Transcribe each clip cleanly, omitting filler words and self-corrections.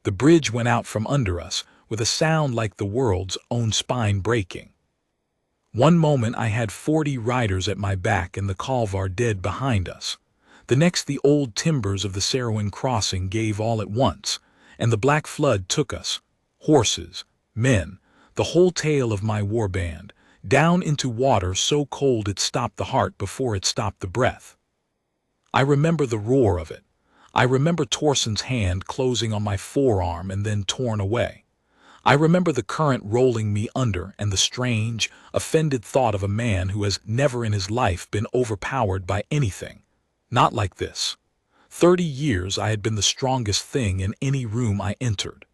The bridge went out from under us, with a sound like the world's own spine breaking. One moment I had 40 riders at my back and the Kalvar dead behind us. The next the old timbers of the Sarowin crossing gave all at once, and the black flood took us, horses, men, the whole tail of my warband, down into water so cold it stopped the heart before it stopped the breath. I remember the roar of it. I remember Torson's hand closing on my forearm and then torn away. I remember the current rolling me under and the strange, offended thought of a man who has never in his life been overpowered by anything. Not like this. 30 years I had been the strongest thing in any room I entered.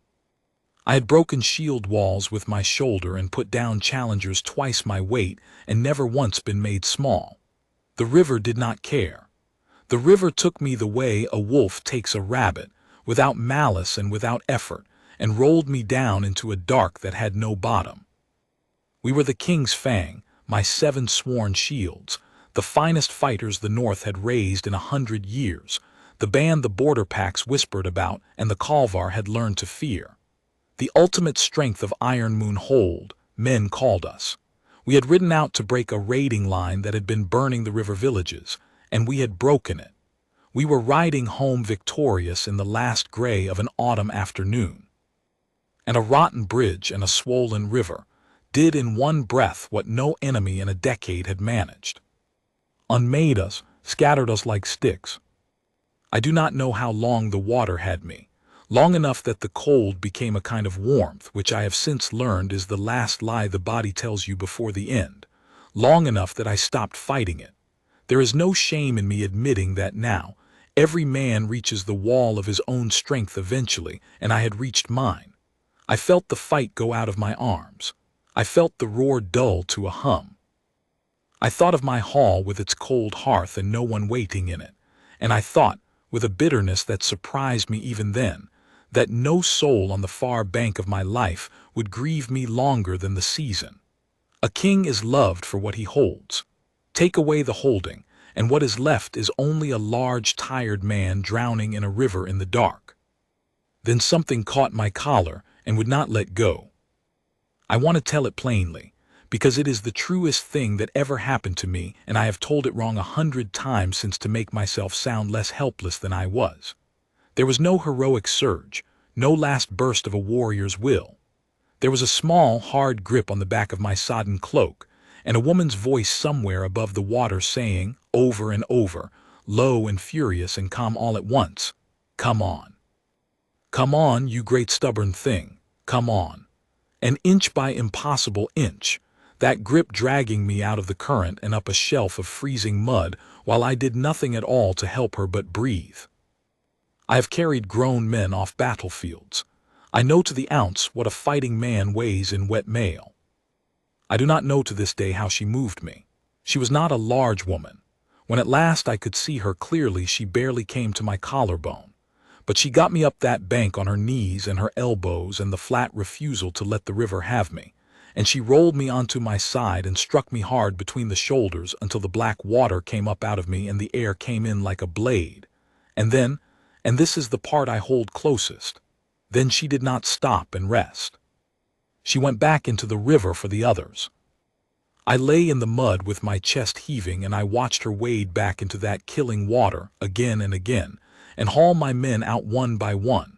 I had broken shield walls with my shoulder and put down challengers twice my weight and never once been made small. The river did not care. The river took me the way a wolf takes a rabbit, without malice and without effort, and rolled me down into a dark that had no bottom. We were the King's Fang, my 7 sworn shields, the finest fighters the North had raised in 100 years, the band the border packs whispered about and the Kalvar had learned to fear. The ultimate strength of Iron Moon Hold, men called us. We had ridden out to break a raiding line that had been burning the river villages, and we had broken it. We were riding home victorious in the last gray of an autumn afternoon. And a rotten bridge and a swollen river did in one breath what no enemy in a decade had managed. Unmade us, scattered us like sticks. I do not know how long the water had me. Long enough that the cold became a kind of warmth, which I have since learned is the last lie the body tells you before the end. Long enough that I stopped fighting it. There is no shame in me admitting that now. Every man reaches the wall of his own strength eventually, and I had reached mine. I felt the fight go out of my arms. I felt the roar dull to a hum. I thought of my hall with its cold hearth and no one waiting in it, and I thought, with a bitterness that surprised me even then, that no soul on the far bank of my life would grieve me longer than the season. A king is loved for what he holds. Take away the holding, and what is left is only a large, tired man drowning in a river in the dark. Then something caught my collar and would not let go. I want to tell it plainly, because it is the truest thing that ever happened to me, and I have told it wrong 100 times since to make myself sound less helpless than I was. There was no heroic surge, no last burst of a warrior's will. There was a small, hard grip on the back of my sodden cloak, and a woman's voice somewhere above the water saying, over and over, low and furious and calm all at once, "Come on. Come on, you great stubborn thing, come on." An inch by impossible inch, that grip dragging me out of the current and up a shelf of freezing mud while I did nothing at all to help her but breathe. I have carried grown men off battlefields. I know to the ounce what a fighting man weighs in wet mail. I do not know to this day how she moved me. She was not a large woman. When at last I could see her clearly, she barely came to my collarbone. But she got me up that bank on her knees and her elbows and the flat refusal to let the river have me, and she rolled me onto my side and struck me hard between the shoulders until the black water came up out of me and the air came in like a blade. And then, and this is the part I hold closest, then she did not stop and rest. She went back into the river for the others. I lay in the mud with my chest heaving, and I watched her wade back into that killing water again and again, and haul my men out one by one.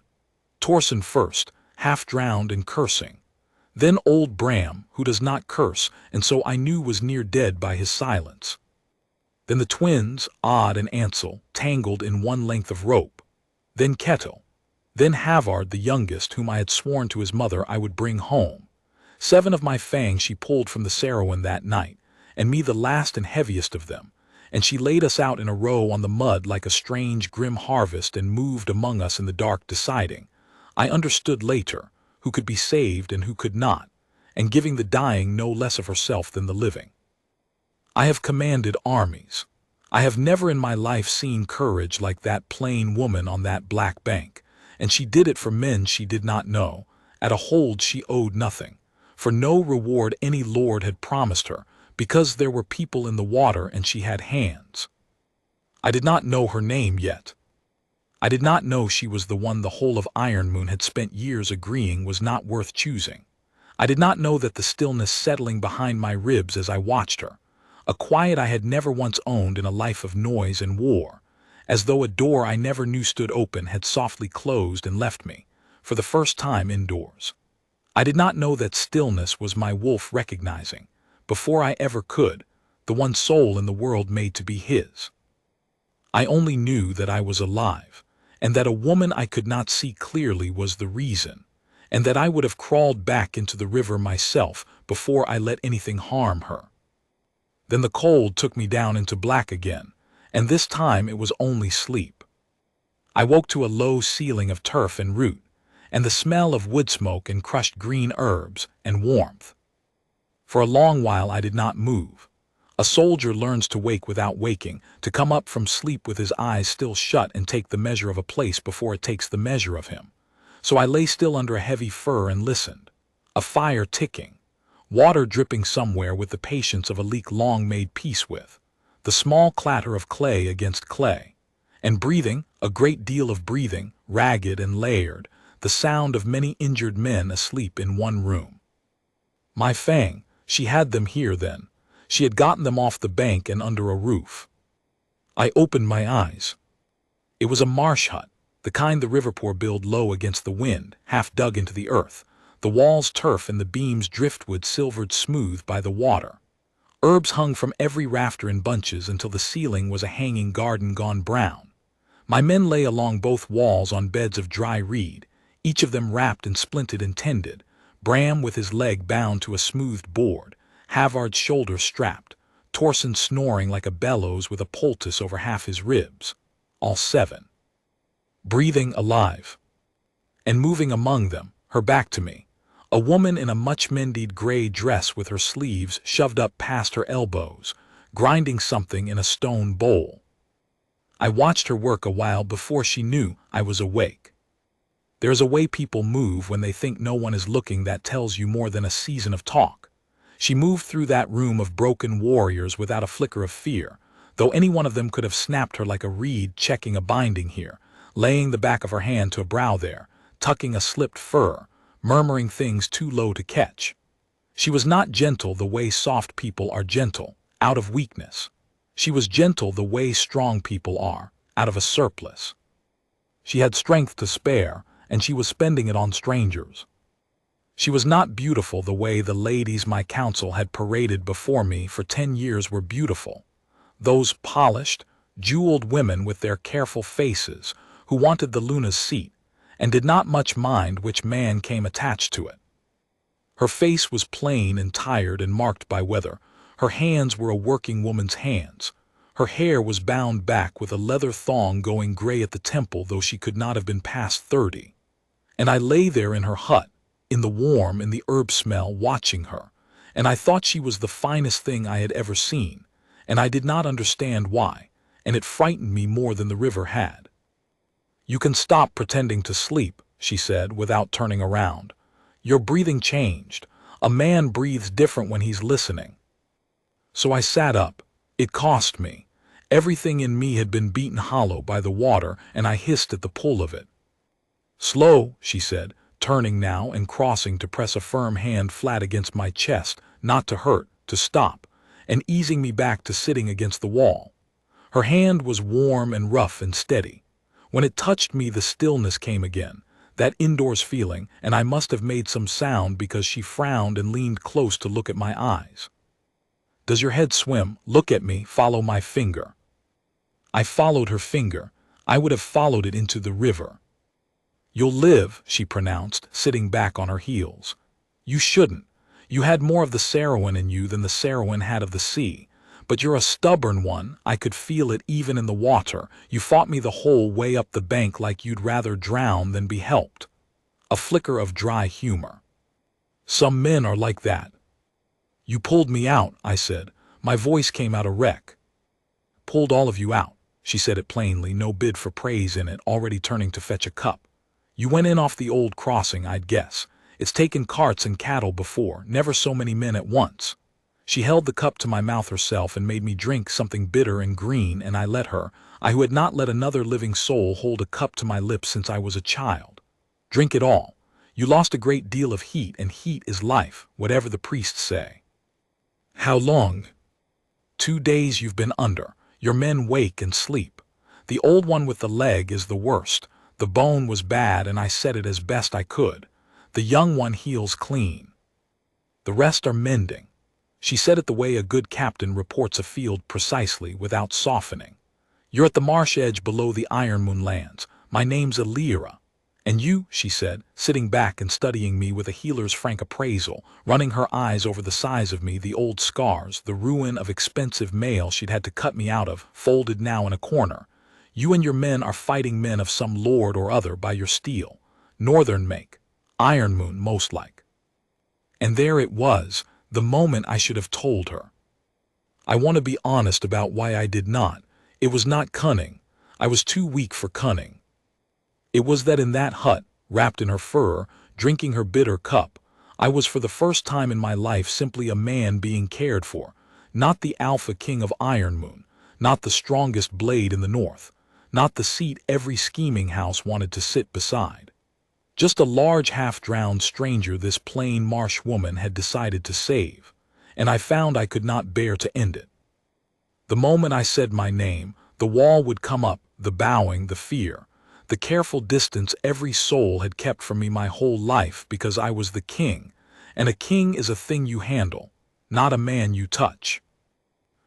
Torson first, half drowned and cursing. Then old Bram, who does not curse, and so I knew was near dead by his silence. Then the twins, Odd and Ansel, tangled in one length of rope. Then Ketil. Then Havard, the youngest, whom I had sworn to his mother I would bring home. 7 of my fangs she pulled from the Sarowin that night, and me the last and heaviest of them, and she laid us out in a row on the mud like a strange, grim harvest and moved among us in the dark deciding, I understood later, who could be saved and who could not, and giving the dying no less of herself than the living. I have commanded armies. I have never in my life seen courage like that plain woman on that black bank, and she did it for men she did not know, at a hold she owed nothing, for no reward any lord had promised her, because there were people in the water and she had hands. I did not know her name yet. I did not know she was the one the whole of Ironmoon had spent years agreeing was not worth choosing. I did not know that the stillness settling behind my ribs as I watched her, a quiet I had never once owned in a life of noise and war, as though a door I never knew stood open had softly closed and left me, for the first time indoors. I did not know that stillness was my wolf recognizing, before I ever could, the one soul in the world made to be his. I only knew that I was alive, and that a woman I could not see clearly was the reason, and that I would have crawled back into the river myself before I let anything harm her. Then the cold took me down into black again, and this time it was only sleep. I woke to a low ceiling of turf and root, and the smell of wood smoke and crushed green herbs, and warmth. For a long while I did not move. A soldier learns to wake without waking, to come up from sleep with his eyes still shut and take the measure of a place before it takes the measure of him. So I lay still under a heavy fir and listened. A fire ticking, water dripping somewhere with the patience of a leak long made peace with, the small clatter of clay against clay, and breathing, a great deal of breathing, ragged and layered, the sound of many injured men asleep in one room. My Fang, she had them here then. She had gotten them off the bank and under a roof. I opened my eyes. It was a marsh hut, the kind the Riverpoor build low against the wind, half dug into the earth, the walls turf and the beams driftwood silvered smooth by the water. Herbs hung from every rafter in bunches until the ceiling was a hanging garden gone brown. My men lay along both walls on beds of dry reed, each of them wrapped and splinted and tended, Bram with his leg bound to a smoothed board, Havard's shoulder strapped, Torsen snoring like a bellows with a poultice over half his ribs, all 7. Breathing alive. And moving among them, her back to me, a woman in a much-mendied gray dress with her sleeves shoved up past her elbows, grinding something in a stone bowl. I watched her work a while before she knew I was awake. There's a way people move when they think no one is looking that tells you more than a season of talk. She moved through that room of broken warriors without a flicker of fear, though any one of them could have snapped her like a reed checking a binding here, laying the back of her hand to a brow there, tucking a slipped fur, murmuring things too low to catch. She was not gentle the way soft people are gentle, out of weakness. She was gentle the way strong people are, out of a surplus. She had strength to spare, and she was spending it on strangers. She was not beautiful the way the ladies my council had paraded before me for 10 years were beautiful. Those polished, jeweled women with their careful faces, who wanted the Luna's seat, and did not much mind which man came attached to it. Her face was plain and tired and marked by weather. Her hands were a working woman's hands. Her hair was bound back with a leather thong going gray at the temple, though she could not have been past 30. And I lay there in her hut, in the warm and the herb smell, watching her, and I thought she was the finest thing I had ever seen, and I did not understand why, and it frightened me more than the river had. "You can stop pretending to sleep," she said, without turning around. "Your breathing changed. A man breathes different when he's listening." So I sat up. It cost me. Everything in me had been beaten hollow by the water, and I hissed at the pull of it. "Slow," she said, turning now and crossing to press a firm hand flat against my chest, not to hurt, to stop, and easing me back to sitting against the wall. Her hand was warm and rough and steady. When it touched me, the stillness came again, that indoors feeling, and I must have made some sound because she frowned and leaned close to look at my eyes. "Does your head swim? Look at me, follow my finger." I followed her finger. I would have followed it into the river. "You'll live," she pronounced, sitting back on her heels. "You shouldn't. You had more of the Sarowin in you than the Sarowin had of the sea. But you're a stubborn one. I could feel it even in the water. You fought me the whole way up the bank like you'd rather drown than be helped." A flicker of dry humor. "Some men are like that." "You pulled me out," I said. My voice came out a wreck. "Pulled all of you out." She said it plainly, no bid for praise in it, already turning to fetch a cup. "You went in off the old crossing, I'd guess. It's taken carts and cattle before, never so many men at once." She held the cup to my mouth herself and made me drink something bitter and green, and I let her. I who had not let another living soul hold a cup to my lips since I was a child. Drink it all. You lost a great deal of heat, and heat is life, whatever the priests say. How long? 2 days you've been under. Your men wake and sleep. The old one with the leg is the worst. The bone was bad, and I set it as best I could. The young one heals clean. The rest are mending. She said it the way a good captain reports a field precisely, without softening. You're at the marsh edge below the Ironmoon lands. My name's Elira. And you, she said, sitting back and studying me with a healer's frank appraisal, running her eyes over the size of me, the old scars, the ruin of expensive mail she'd had to cut me out of, folded now in a corner. You and your men are fighting men of some lord or other by your steel. Northern make. Ironmoon, most like. And there it was, the moment I should have told her. I want to be honest about why I did not. It was not cunning. I was too weak for cunning. It was that in that hut, wrapped in her fur, drinking her bitter cup, I was for the first time in my life simply a man being cared for, not the alpha king of Ironmoon, not the strongest blade in the north, not the seat every scheming house wanted to sit beside. Just a large half-drowned stranger this plain marsh woman had decided to save, and I found I could not bear to end it. The moment I said my name, the wall would come up, the bowing, the fear, the careful distance every soul had kept from me my whole life because I was the king, and a king is a thing you handle, not a man you touch.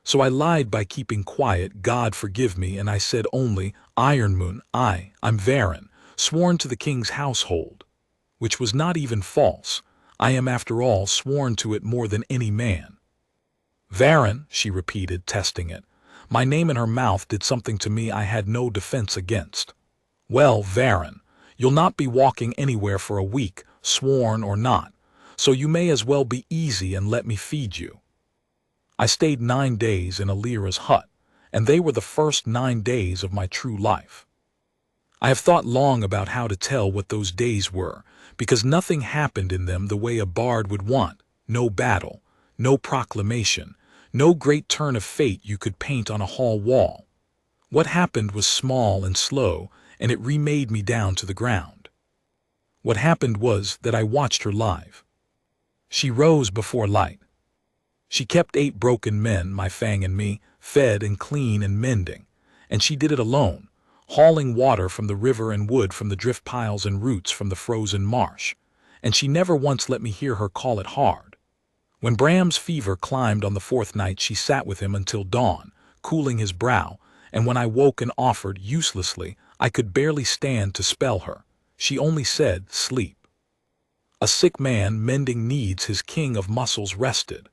So I lied by keeping quiet, God forgive me, and I said only, Ironmoon, I'm Varen, sworn to the king's household, which was not even false. I am after all sworn to it more than any man. Varen, she repeated, testing it. My name in her mouth did something to me I had no defense against. Well, Varen, you'll not be walking anywhere for a week, sworn or not, so you may as well be easy and let me feed you. I stayed 9 days in Elira's hut, and they were the first 9 days of my true life. I have thought long about how to tell what those days were, because nothing happened in them the way a bard would want. No battle, no proclamation, no great turn of fate you could paint on a hall wall. What happened was small and slow, and it remade me down to the ground. What happened was that I watched her live. She rose before light. She kept 8 broken men, my Fang and me, fed and clean and mending, and she did it alone, hauling water from the river and wood from the drift piles and roots from the frozen marsh, and she never once let me hear her call it hard. When Bram's fever climbed on the 4th night, she sat with him until dawn, cooling his brow, and when I woke and offered, uselessly, I could barely stand to spell her. She only said, sleep. A sick man mending needs his king of muscles rested,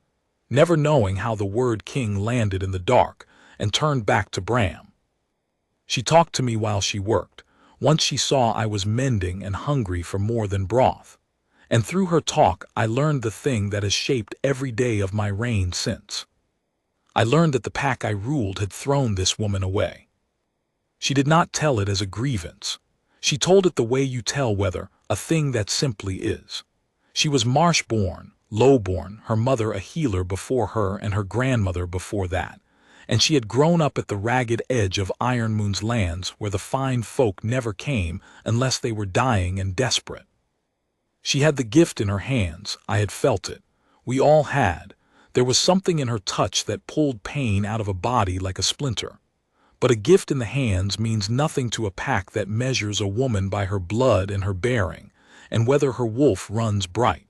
never knowing how the word king landed in the dark, and turned back to Bram. She talked to me while she worked. Once she saw I was mending and hungry for more than broth. And through her talk I learned the thing that has shaped every day of my reign since. I learned that the pack I ruled had thrown this woman away. She did not tell it as a grievance. She told it the way you tell whether, a thing that simply is. She was marsh-born, low-born, her mother a healer before her and her grandmother before that, and she had grown up at the ragged edge of Ironmoon's lands where the fine folk never came unless they were dying and desperate. She had the gift in her hands. I had felt it. We all had. There was something in her touch that pulled pain out of a body like a splinter. But a gift in the hands means nothing to a pack that measures a woman by her blood and her bearing, and whether her wolf runs bright.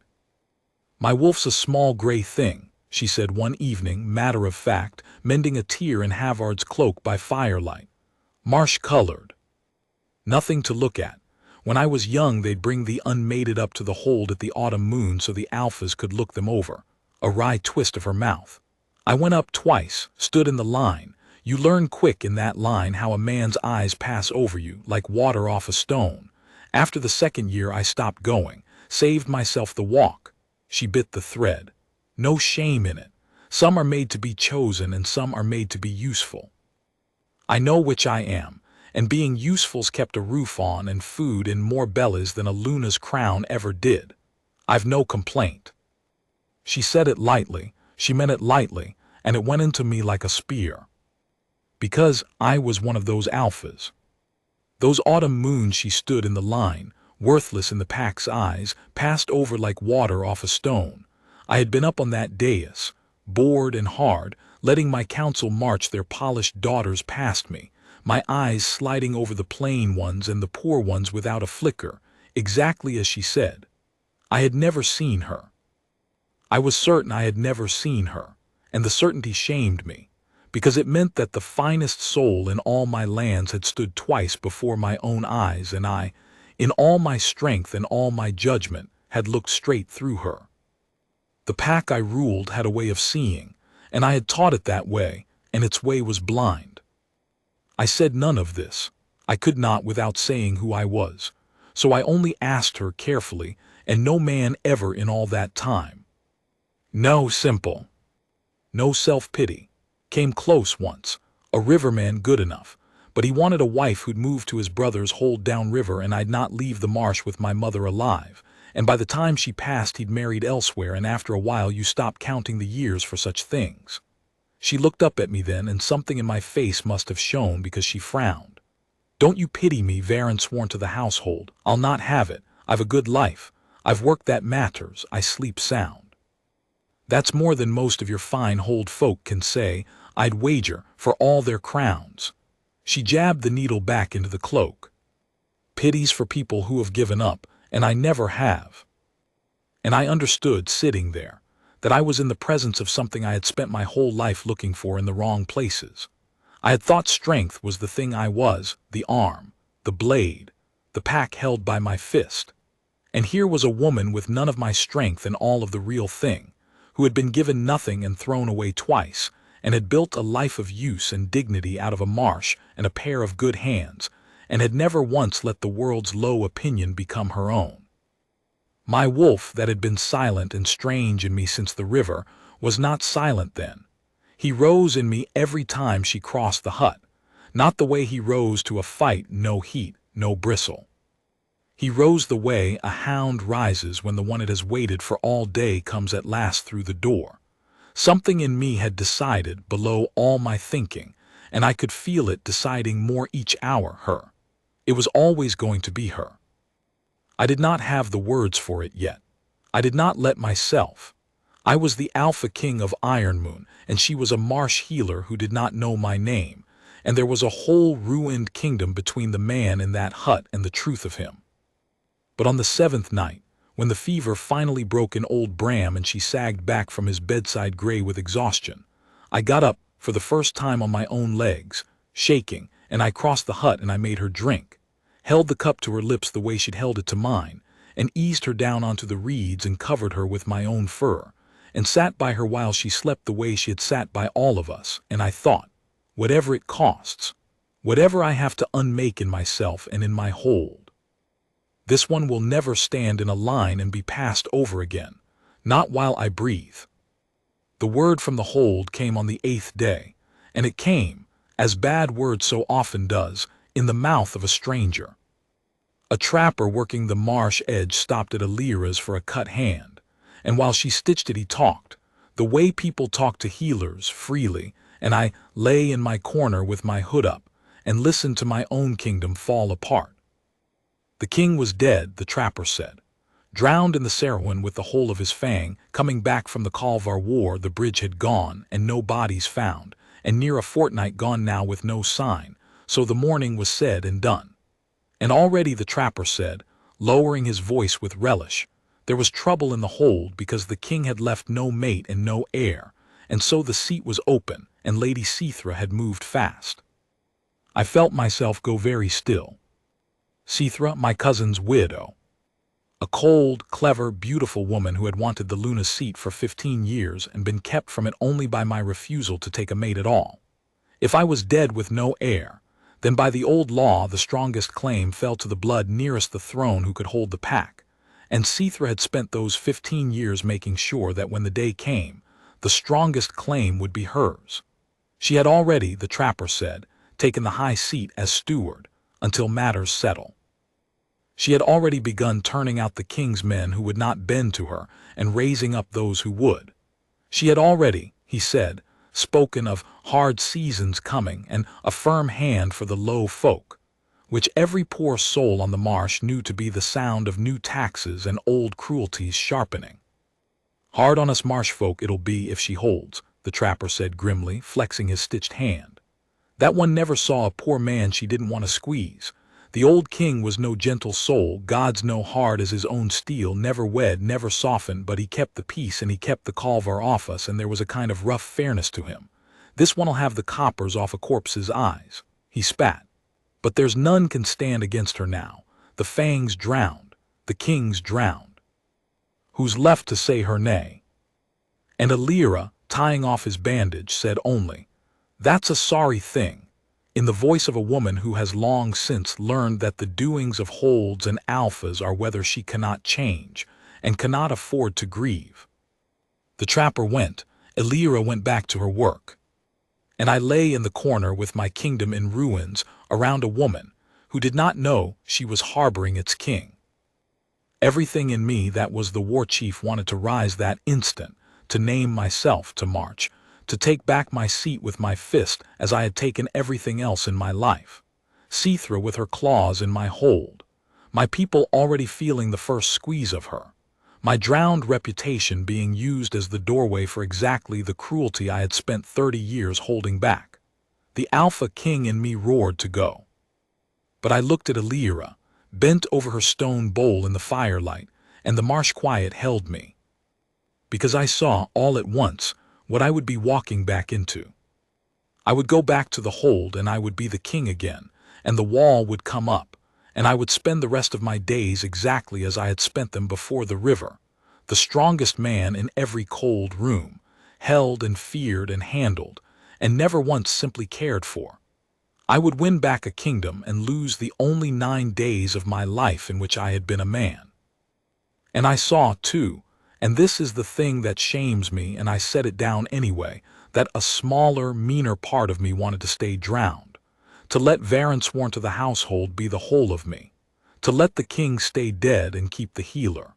My wolf's a small gray thing, she said one evening, matter of fact, mending a tear in Havard's cloak by firelight. Marsh-colored. Nothing to look at. When I was young they'd bring the unmated up to the hold at the autumn moon so the alphas could look them over. A wry twist of her mouth. I went up twice, stood in the line. You learn quick in that line how a man's eyes pass over you, like water off a stone. After the 2nd year I stopped going, saved myself the walk. She bit the thread. No shame in it. Some are made to be chosen and some are made to be useful. I know which I am, and being useful's kept a roof on and food in more bellies than a Luna's crown ever did. I've no complaint. She said it lightly, she meant it lightly, and it went into me like a spear. Because I was one of those alphas. Those autumn moons she stood in the line, worthless in the pack's eyes, passed over like water off a stone. I had been up on that dais, bored and hard, letting my council march their polished daughters past me, my eyes sliding over the plain ones and the poor ones without a flicker, exactly as she said. I had never seen her. I was certain I had never seen her, and the certainty shamed me, because it meant that the finest soul in all my lands had stood twice before my own eyes, and I, in all my strength and all my judgment, had looked straight through her. The pack I ruled had a way of seeing, and I had taught it that way, and its way was blind. I said none of this. I could not without saying who I was, so I only asked her carefully, and no man ever in all that time. No simple. No self-pity. Came close once, a riverman good enough, but he wanted a wife who'd move to his brother's hold down river, and I'd not leave the marsh with my mother alive, and by the time she passed he'd married elsewhere, and after a while you stopped counting the years for such things. She looked up at me then, and something in my face must have shown, because she frowned. Don't you pity me, Varen sworn to the household. I'll not have it. I've a good life. I've work that matters. I sleep sound. That's more than most of your fine hold folk can say, I'd wager, for all their crowns. She jabbed the needle back into the cloak. Pities for people who have given up, and I never have. And I understood, sitting there, that I was in the presence of something I had spent my whole life looking for in the wrong places. I had thought strength was the thing I was, the arm, the blade, the pack held by my fist. And here was a woman with none of my strength and all of the real thing, who had been given nothing and thrown away twice, and had built a life of use and dignity out of a marsh and a pair of good hands, and had never once let the world's low opinion become her own. My wolf that had been silent and strange in me since the river was not silent then. He rose in me every time she crossed the hut, not the way he rose to a fight, no heat, no bristle. He rose the way a hound rises when the one it has waited for all day comes at last through the door. Something in me had decided, below all my thinking, and I could feel it deciding more each hour, her. It was always going to be her. I did not have the words for it yet. I did not let myself. I was the Alpha King of Ironmoon, and she was a marsh healer who did not know my name, and there was a whole ruined kingdom between the man in that hut and the truth of him. But on the 7th night, when the fever finally broke in old Bram and she sagged back from his bedside gray with exhaustion, I got up for the first time on my own legs, shaking, and I crossed the hut and I made her drink, held the cup to her lips the way she'd held it to mine, and eased her down onto the reeds and covered her with my own fur, and sat by her while she slept the way she had sat by all of us, and I thought, whatever it costs, whatever I have to unmake in myself and in my hold, this one will never stand in a line and be passed over again, not while I breathe. The word from the hold came on the 8th day, and it came, as bad word so often does, in the mouth of a stranger. A trapper working the marsh edge stopped at Alira's for a cut hand, and while she stitched it he talked, the way people talk to healers, freely, and I lay in my corner with my hood up, and listened to my own kingdom fall apart. The king was dead, the trapper said, drowned in the Sarwin with the whole of his fang, coming back from the Kalvar war. The bridge had gone, and no bodies found, and near a fortnight gone now with no sign, so the mourning was said and done. And already the trapper said, lowering his voice with relish, there was trouble in the hold because the king had left no mate and no heir, and so the seat was open, and Lady Sithra had moved fast. I felt myself go very still. Sithra, my cousin's widow. A cold, clever, beautiful woman who had wanted the Luna seat for 15 years and been kept from it only by my refusal to take a mate at all. If I was dead with no heir, then by the old law the strongest claim fell to the blood nearest the throne who could hold the pack, and Sithra had spent those 15 years making sure that when the day came, the strongest claim would be hers. She had already, the trapper said, taken the high seat as steward, until matters settle. She had already begun turning out the king's men who would not bend to her and raising up those who would. She had already, he said, spoken of hard seasons coming and a firm hand for the low folk, which every poor soul on the marsh knew to be the sound of new taxes and old cruelties sharpening. Hard on us marsh folk it'll be if she holds, the trapper said grimly, flexing his stitched hand. That one never saw a poor man she didn't want to squeeze. The old king was no gentle soul, God's no hard as his own steel, never wed, never softened, but he kept the peace and he kept the Colvar off us, and there was a kind of rough fairness to him. This one'll have the coppers off a corpse's eyes. He spat. But there's none can stand against her now. The Fang's drowned. The king's drowned. Who's left to say her nay? And Alira, tying off his bandage, said only, "That's a sorry thing," in the voice of a woman who has long since learned that the doings of Holds and Alphas are whether she cannot change and cannot afford to grieve. The trapper went. Alira went back to her work. And I lay in the corner with my kingdom in ruins around a woman who did not know she was harboring its king. Everything in me that was the war chief wanted to rise that instant, to name myself, to march, to take back my seat with my fist as I had taken everything else in my life. Sithra with her claws in my hold, my people already feeling the first squeeze of her, my drowned reputation being used as the doorway for exactly the cruelty I had spent 30 years holding back. The Alpha King in me roared to go. But I looked at Alira, bent over her stone bowl in the firelight, and the marsh quiet held me. Because I saw, all at once, what I would be walking back into. I would go back to the hold and I would be the king again, and the wall would come up, and I would spend the rest of my days exactly as I had spent them before the river, the strongest man in every cold room, held and feared and handled, and never once simply cared for. I would win back a kingdom and lose the only 9 days of my life in which I had been a man. And I saw, too, and this is the thing that shames me, and I set it down anyway, that a smaller, meaner part of me wanted to stay drowned, to let Varen sworn to the household be the whole of me, to let the king stay dead and keep the healer.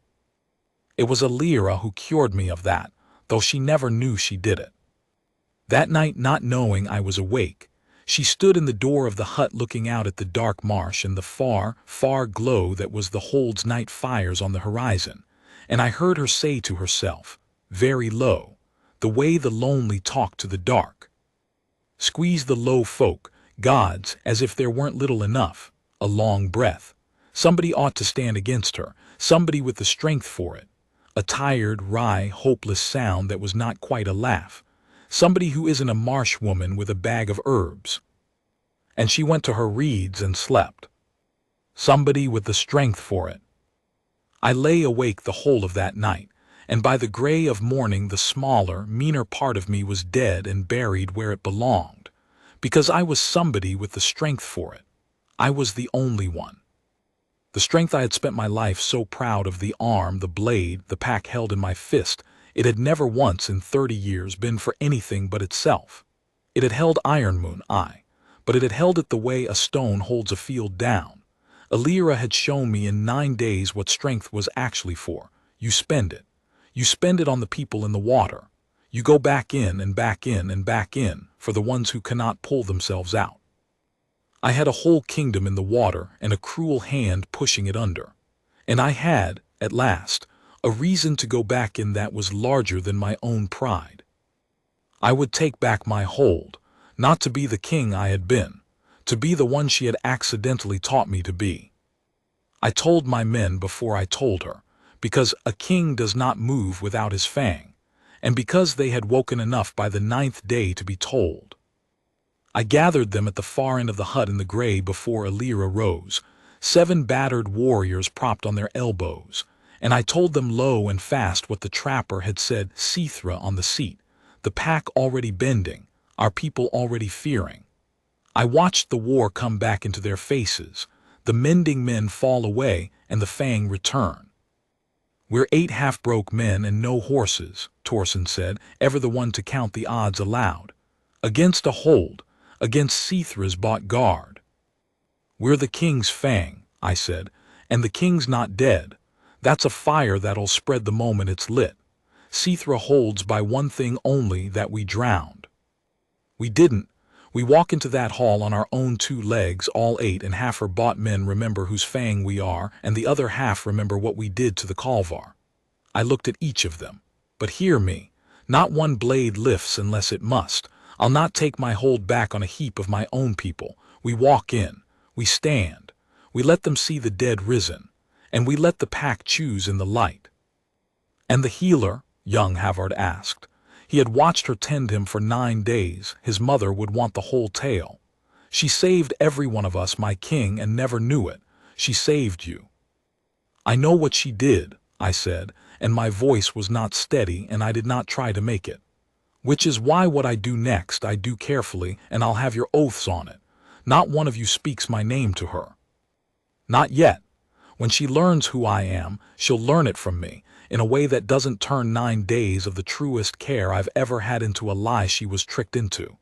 It was Alira who cured me of that, though she never knew she did it. That night, not knowing I was awake, she stood in the door of the hut looking out at the dark marsh and the far, far glow that was the hold's night fires on the horizon, and I heard her say to herself, very low, the way the lonely talk to the dark, "Squeeze the low folk, gods, as if there weren't little enough," a long breath. Somebody ought to stand against her, somebody with the strength for it. A tired, wry, hopeless sound that was not quite a laugh. Somebody who isn't a marsh woman with a bag of herbs. And she went to her reeds and slept. Somebody with the strength for it. I lay awake the whole of that night, and by the gray of morning the smaller, meaner part of me was dead and buried where it belonged, because I was somebody with the strength for it. I was the only one. The strength I had spent my life so proud of, the arm, the blade, the pack held in my fist, it had never once in 30 years been for anything but itself. It had held Ironmoon, but it had held it the way a stone holds a field down. Alira had shown me in 9 days what strength was actually for. You spend it. You spend it on the people in the water. You go back in and back in and back in for the ones who cannot pull themselves out. I had a whole kingdom in the water and a cruel hand pushing it under. And I had, at last, a reason to go back in that was larger than my own pride. I would take back my hold, not to be the king I had been, to be the one she had accidentally taught me to be. I told my men before I told her, because a king does not move without his fang, and because they had woken enough by the 9th day to be told. I gathered them at the far end of the hut in the gray before Alira rose, 7 battered warriors propped on their elbows, and I told them low and fast what the trapper had said, Sithra on the seat, the pack already bending, our people already fearing. I watched the war come back into their faces, the mending men fall away and the fang return. "We're 8 half-broke men and no horses," Torsen said, ever the one to count the odds aloud. "Against a hold, against Sithra's bought guard." "We're the king's fang," I said, "and the king's not dead. That's a fire that'll spread the moment it's lit. Sithra holds by one thing only, that we drowned. We didn't. We walk into that hall on our own two legs, all eight, and half our bought men remember whose fang we are, and the other half remember what we did to the Kalvar. I looked at each of them. But hear me. Not one blade lifts unless it must. I'll not take my hold back on a heap of my own people. We walk in. We stand. We let them see the dead risen. And we let the pack choose in the light. And the healer? Young Havard asked. He had watched her tend him for 9 days. His mother would want the whole tale. She saved every one of us, my king, and never knew it. She saved you. I know what she did, I said, and my voice was not steady, and I did not try to make it. Which is why what I do next I do carefully, and I'll have your oaths on it. Not one of you speaks my name to her. Not yet. When she learns who I am, she'll learn it from me, in a way that doesn't turn 9 days of the truest care I've ever had into a lie she was tricked into.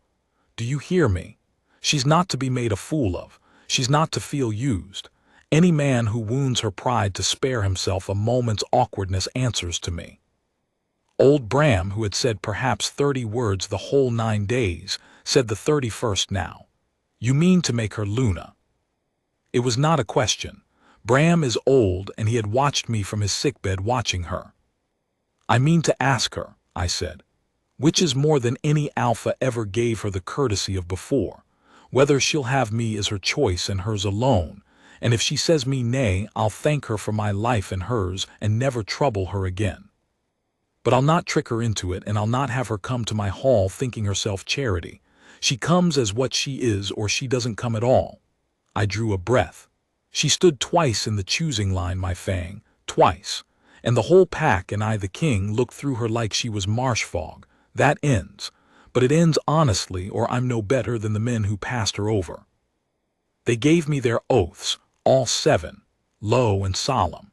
Do you hear me? She's not to be made a fool of. She's not to feel used. Any man who wounds her pride to spare himself a moment's awkwardness answers to me. Old Bram, who had said perhaps 30 words the whole 9 days, said the 31st now. You mean to make her Luna? It was not a question. Bram is old, and he had watched me from his sickbed watching her. I mean to ask her, I said, which is more than any alpha ever gave her the courtesy of before, whether she'll have me is her choice and hers alone, and if she says me nay, I'll thank her for my life and hers and never trouble her again. But I'll not trick her into it, and I'll not have her come to my hall thinking herself charity. She comes as what she is, or she doesn't come at all. I drew a breath. She stood twice in the choosing line, my fang, twice, and the whole pack and I the king looked through her like she was marsh fog. That ends, but it ends honestly, or I'm no better than the men who passed her over. They gave me their oaths, all 7, low and solemn.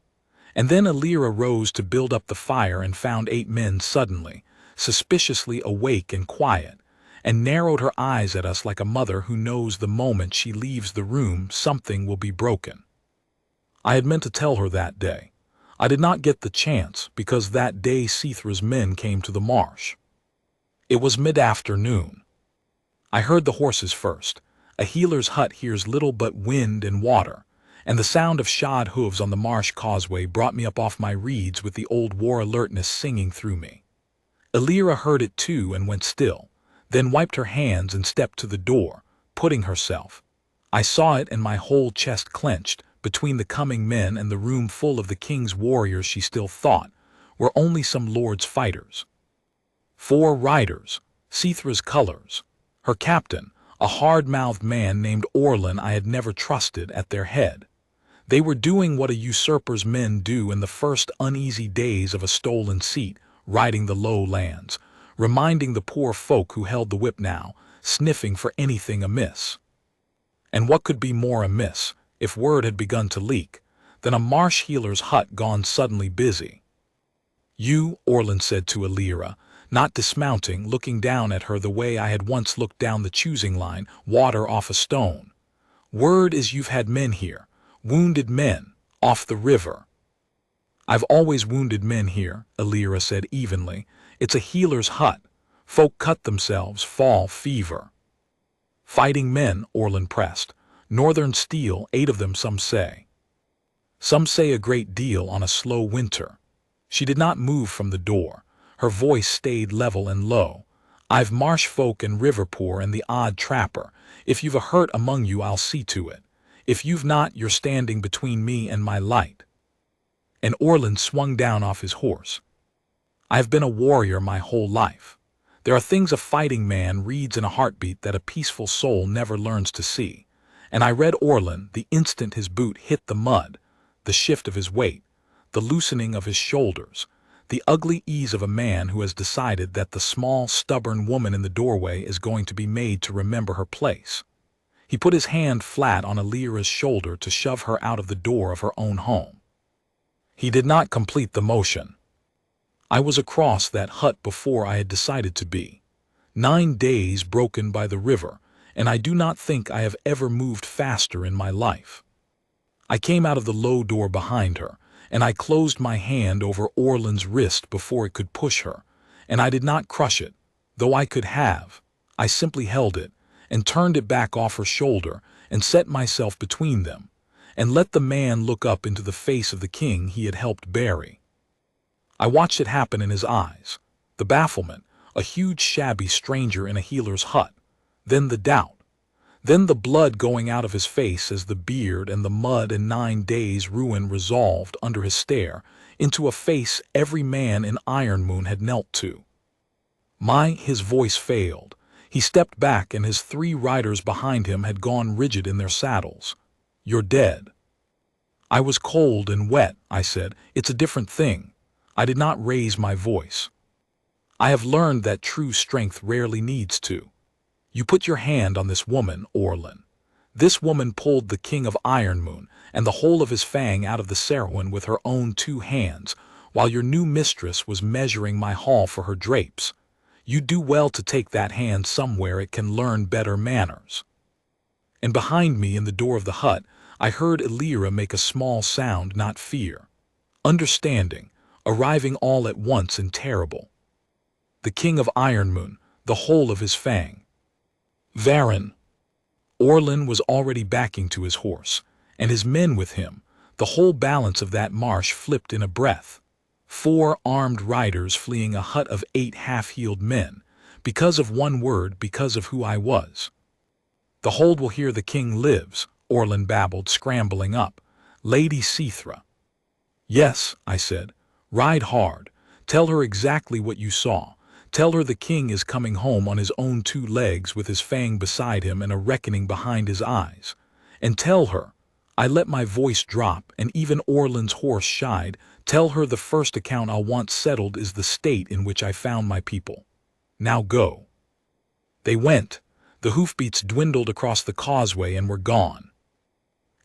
And then Alira rose to build up the fire and found 8 men suddenly, suspiciously awake and quiet, and narrowed her eyes at us like a mother who knows the moment she leaves the room something will be broken. I had meant to tell her that day. I did not get the chance, because that day Sithra's men came to the marsh. It was mid-afternoon. I heard the horses first. A healer's hut hears little but wind and water, and the sound of shod hooves on the marsh causeway brought me up off my reeds with the old war alertness singing through me. Alira heard it too and went still, then wiped her hands and stepped to the door, putting herself. I saw it, and my whole chest clenched. Between the coming men and the room full of the king's warriors, she still thought, were only some lord's fighters. 4 riders, Sithra's colors. Her captain, a hard-mouthed man named Orlan I had never trusted, at their head. They were doing what a usurper's men do in the first uneasy days of a stolen seat, riding the low lands, reminding the poor folk who held the whip now, sniffing for anything amiss. And what could be more amiss, if word had begun to leak, than a marsh healer's hut gone suddenly busy? You, Orlan said to Alira, not dismounting, looking down at her the way I had once looked down the choosing line, water off a stone. Word is you've had men here, wounded men, off the river. I've always wounded men here, Alira said evenly. It's a healer's hut. Folk cut themselves, fall, fever. Fighting men, Orlan pressed. Northern steel, 8 of them, some say. Some say a great deal on a slow winter. She did not move from the door. Her voice stayed level and low. I've marsh folk and river poor and the odd trapper. If you've a hurt among you, I'll see to it. If you've not, you're standing between me and my light. And Orlan swung down off his horse. I've been a warrior my whole life. There are things a fighting man reads in a heartbeat that a peaceful soul never learns to see. And I read Orlan the instant his boot hit the mud, the shift of his weight, the loosening of his shoulders, the ugly ease of a man who has decided that the small, stubborn woman in the doorway is going to be made to remember her place. He put his hand flat on Alira's shoulder to shove her out of the door of her own home. He did not complete the motion. I was across that hut before I had decided to be. 9 days broken by the river, and I do not think I have ever moved faster in my life. I came out of the low door behind her, and I closed my hand over Orlan's wrist before it could push her, and I did not crush it, though I could have. I simply held it, and turned it back off her shoulder, and set myself between them, and let the man look up into the face of the king he had helped bury. I watched it happen in his eyes, the bafflement, a huge shabby stranger in a healer's hut, then the doubt, then the blood going out of his face as the beard and the mud and 9 days' ruin resolved under his stare into a face every man in Ironmoon had knelt to. His voice failed. He stepped back and his 3 riders behind him had gone rigid in their saddles. "You're dead." I was cold and wet, I said. "It's a different thing." I did not raise my voice. "I have learned that true strength rarely needs to. You put your hand on this woman, Orlin." This woman pulled the king of Ironmoon and the whole of his fang out of the Sarwin with her own 2 hands, while your new mistress was measuring my hall for her drapes. You do well to take that hand somewhere it can learn better manners. And behind me in the door of the hut, I heard Elira make a small sound, not fear. Understanding, arriving all at once and terrible. The king of Ironmoon, the whole of his fang. Varen. Orlin was already backing to his horse, and his men with him. The whole balance of that marsh flipped in a breath. 4 armed riders fleeing a hut of 8 half-healed men, because of one word, because of who I was. "The hold will hear the king lives," Orlin babbled, scrambling up. "Lady Cithra." "Yes," I said. "Ride hard. Tell her exactly what you saw. Tell her the king is coming home on his own 2 legs with his fang beside him and a reckoning behind his eyes. And tell her," I let my voice drop and even Orlin's horse shied, "tell her the first account I'll want settled is the state in which I found my people. Now go." They went. The hoofbeats dwindled across the causeway and were gone.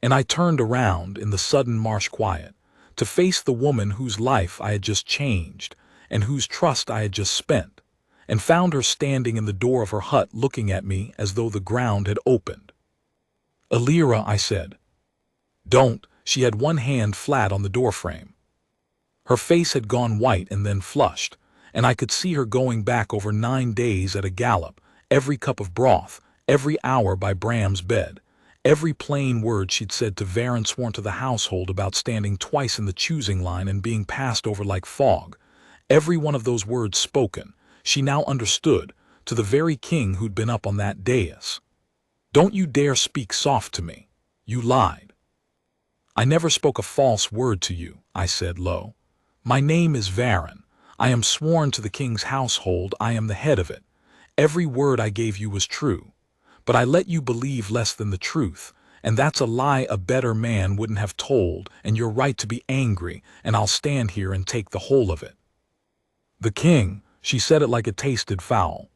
And I turned around in the sudden marsh quiet to face the woman whose life I had just changed and whose trust I had just spent, and found her standing in the door of her hut looking at me as though the ground had opened. "Elira," I said. "Don't." She had one hand flat on the doorframe. Her face had gone white and then flushed, and I could see her going back over 9 days at a gallop, every cup of broth, every hour by Bram's bed, every plain word she'd said to Varen, sworn to the household about standing twice in the choosing line and being passed over like fog. Every one of those words spoken, she now understood, to the very king who'd been up on that dais. "Don't you dare speak soft to me. You lied." "I never spoke a false word to you," I said low. "My name is Varen. I am sworn to the king's household. I am the head of it. Every word I gave you was true. But I let you believe less than the truth, and that's a lie a better man wouldn't have told, and you're right to be angry, and I'll stand here and take the whole of it." "The king," she said it like it tasted foul.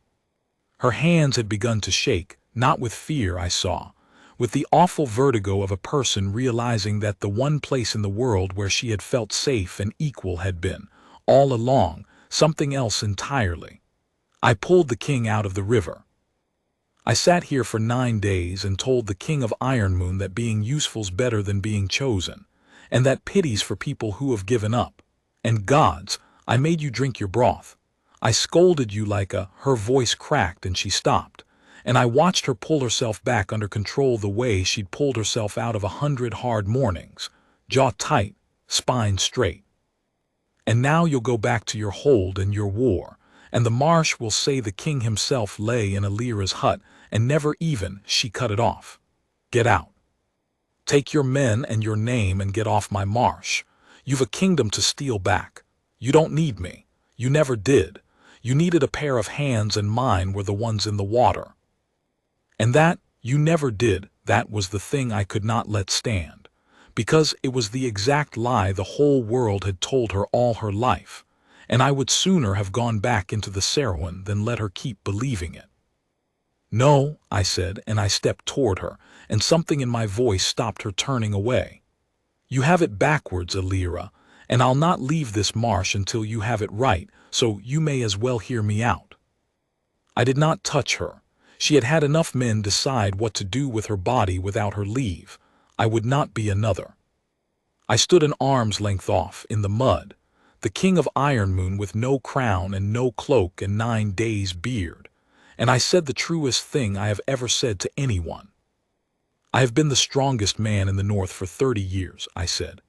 Her hands had begun to shake, not with fear, I saw, with the awful vertigo of a person realizing that the one place in the world where she had felt safe and equal had been, all along, something else entirely. "I pulled the king out of the river. I sat here for 9 days and told the king of Ironmoon that being useful's better than being chosen, and that pity's for people who have given up. And gods, I made you drink your broth. I scolded you like a—" her voice cracked and she stopped, and I watched her pull herself back under control the way she'd pulled herself out of 100 hard mornings, jaw tight, spine straight. "And now you'll go back to your hold and your war, and the marsh will say the king himself lay in Elira's hut and never even," she cut it off. "Get out. Take your men and your name and get off my marsh. You've a kingdom to steal back. You don't need me. You never did. You needed a pair of hands, and mine were the ones in the water. And that, you never did, that was the thing I could not let stand. Because it was the exact lie the whole world had told her all her life, and I would sooner have gone back into the Sarwin than let her keep believing it." "No," I said, and I stepped toward her, and something in my voice stopped her turning away. "You have it backwards, Elira, and I'll not leave this marsh until you have it right, so you may as well hear me out." I did not touch her. She had had enough men decide what to do with her body without her leave. I would not be another. I stood an arm's length off, in the mud, the king of Ironmoon with no crown and no cloak and 9 days' beard, and I said the truest thing I have ever said to anyone. I have been the strongest man in the North for 30 years, I said.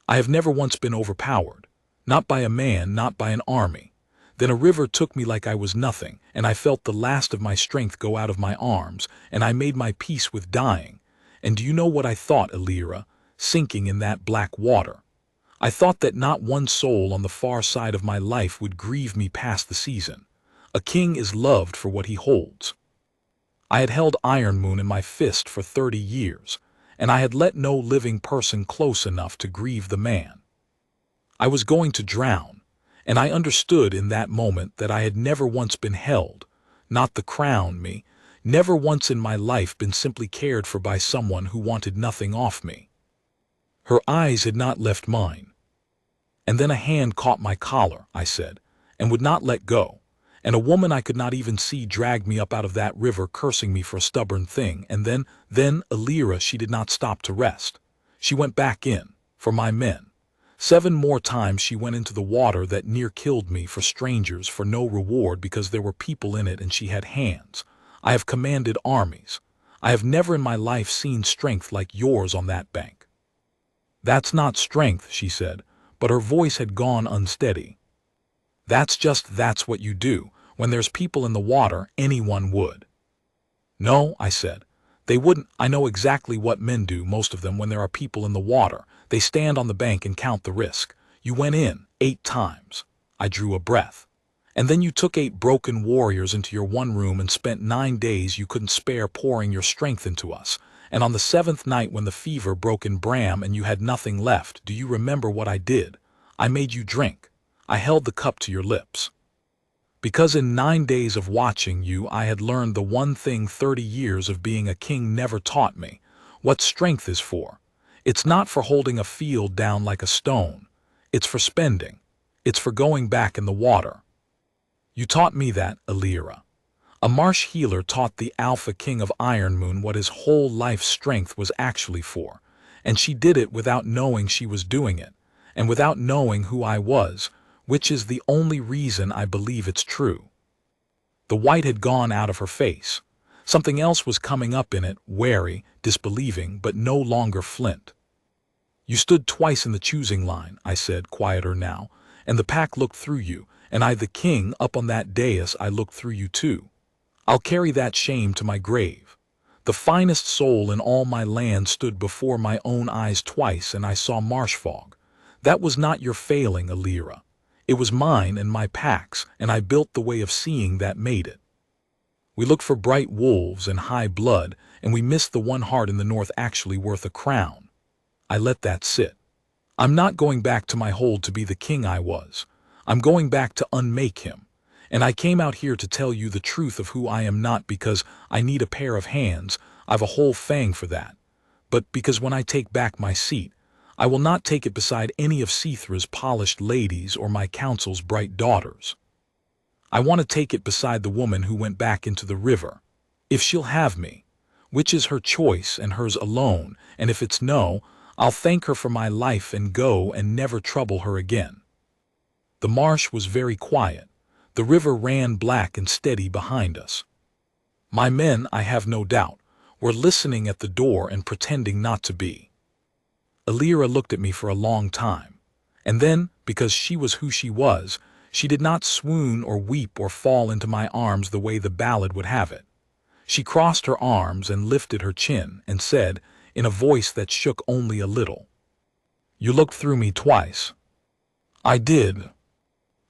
I have never once been overpowered. Not by a man, not by an army. Then a river took me like I was nothing, and I felt the last of my strength go out of my arms, and I made my peace with dying. And do you know what I thought, Elira, sinking in that black water? I thought that not one soul on the far side of my life would grieve me past the season. A king is loved for what he holds. I had held Iron Moon in my fist for 30 years, and I had let no living person close enough to grieve the man. I was going to drown, and I understood in that moment that I had never once been held, not the crown me, never once in my life been simply cared for by someone who wanted nothing off me. Her eyes had not left mine. And then a hand caught my collar, I said, and would not let go, and a woman I could not even see dragged me up out of that river cursing me for a stubborn thing, and then Elira, she did not stop to rest. She went back in, for my men. 7 more times she went into the water that near killed me for strangers for no reward because there were people in it and she had hands. I have commanded armies. I have never in my life seen strength like yours on that bank. That's not strength, she said, but her voice had gone unsteady. That's what you do. When there's people in the water, anyone would. No, I said. They wouldn't. I know exactly what men do, most of them, when there are people in the water. They stand on the bank and count the risk. You went in 8 times. I drew a breath. And then you took 8 broken warriors into your one room and spent 9 days you couldn't spare pouring your strength into us. And on the 7th night when the fever broke in Bram and you had nothing left, do you remember what I did? I made you drink. I held the cup to your lips. Because in 9 days of watching you I had learned the one thing 30 years of being a king never taught me, what strength is for. It's not for holding a field down like a stone. It's for spending. It's for going back in the water. You taught me that, Elira. A marsh healer taught the Alpha King of Iron Moon what his whole life's strength was actually for, and she did it without knowing she was doing it, and without knowing who I was, which is the only reason I believe it's true. The white had gone out of her face. Something else was coming up in it, wary, disbelieving, but no longer flint. You stood twice in the choosing line, I said, quieter now, and the pack looked through you, and I, the king, up on that dais, I looked through you too. I'll carry that shame to my grave. The finest soul in all my land stood before my own eyes twice, and I saw marsh fog. That was not your failing, Elira. It was mine and my pack's, and I built the way of seeing that made it. We looked for bright wolves and high blood, and we missed the one heart in the North actually worth a crown. I let that sit. I'm not going back to my hold to be the king I was. I'm going back to unmake him. And I came out here to tell you the truth of who I am, not because I need a pair of hands, I've a whole fang for that, but because when I take back my seat, I will not take it beside any of Sithra's polished ladies or my council's bright daughters. I want to take it beside the woman who went back into the river, if she'll have me, which is her choice and hers alone, and if it's no, I'll thank her for my life and go and never trouble her again. The marsh was very quiet. The river ran black and steady behind us. My men, I have no doubt, were listening at the door and pretending not to be. Elira looked at me for a long time, and then, because she was who she was, she did not swoon or weep or fall into my arms the way the ballad would have it. She crossed her arms and lifted her chin and said, in a voice that shook only a little, "You looked through me twice." I did.